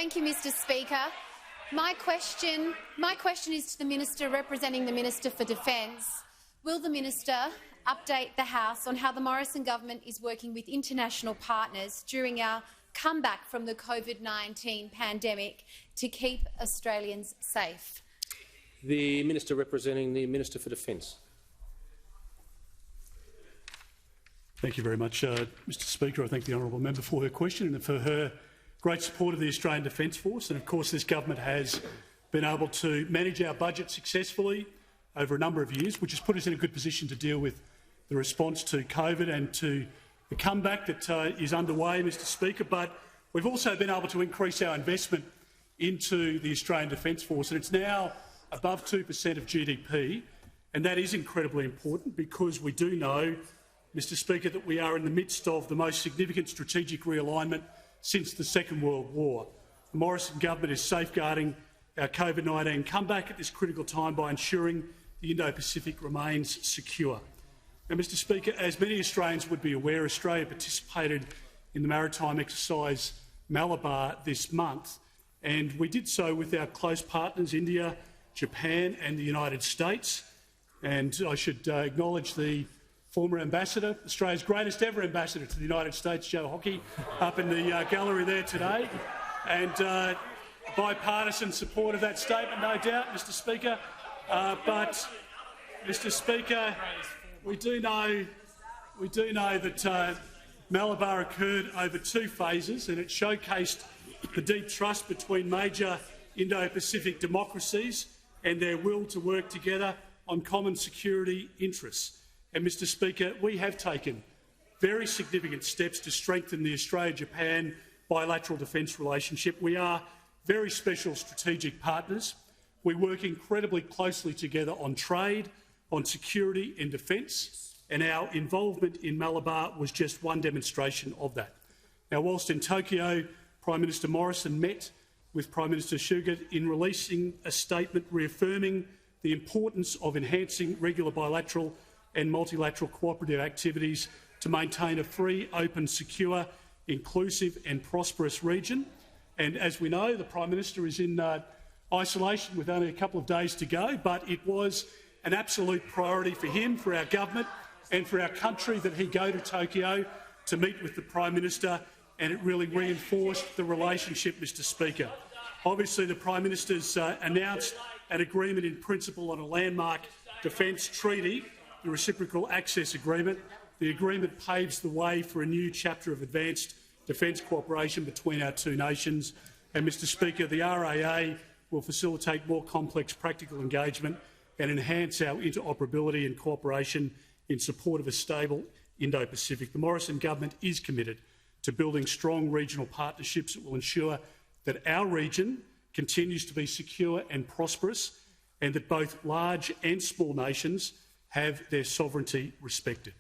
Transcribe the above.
Thank you, Mr Speaker. My question is to the Minister representing the Minister for Defence. Will the Minister update the House on how the Morrison government is working with international partners during our comeback from the COVID-19 pandemic to keep Australians safe? The Minister representing the Minister for Defence. Thank you very much, Mr Speaker. I thank the honourable member for her question and for her great support of the Australian Defence Force. And of course, this government has been able to manage our budget successfully over a number of years, which has put us in a good position to deal with the response to COVID and to the comeback that is underway, Mr Speaker. But we've also been able to increase our investment into the Australian Defence Force, and it's now above 2% of GDP, and that is incredibly important because we do know, Mr Speaker, that we are in the midst of the most significant strategic realignment since the Second World War. The Morrison government is safeguarding our COVID-19 comeback at this critical time by ensuring the Indo-Pacific remains secure. Now, Mr Speaker, as many Australians would be aware, Australia participated in the maritime exercise Malabar this month, and we did so with our close partners India, Japan and the United States. And I should acknowledge the former ambassador, Australia's greatest ever ambassador to the United States, Joe Hockey, up in the gallery there today. And bipartisan support of that statement, no doubt, Mr Speaker. But, Mr Speaker, we do know that Malabar occurred over 2 phases, and it showcased the deep trust between major Indo-Pacific democracies and their will to work together on common security interests. And, Mr Speaker, we have taken very significant steps to strengthen the Australia-Japan bilateral defence relationship. We are very special strategic partners. We work incredibly closely together on trade, on security and defence, and our involvement in Malabar was just one demonstration of that. Now, whilst in Tokyo, Prime Minister Morrison met with Prime Minister Suga in releasing a statement reaffirming the importance of enhancing regular bilateral and multilateral cooperative activities to maintain a free, open, secure, inclusive and prosperous region. And as we know, the Prime Minister is in isolation with only a couple of days to go, but it was an absolute priority for him, for our government and for our country that he go to Tokyo to meet with the Prime Minister, and it really reinforced the relationship, Mr Speaker. Obviously, the Prime Minister's announced an agreement in principle on a landmark defence treaty, the Reciprocal Access Agreement. The agreement paves the way for a new chapter of advanced defence cooperation between our 2 nations. And, Mr Speaker, the RAA will facilitate more complex practical engagement and enhance our interoperability and cooperation in support of a stable Indo-Pacific. The Morrison government is committed to building strong regional partnerships that will ensure that our region continues to be secure and prosperous, and that both large and small nations have their sovereignty respected.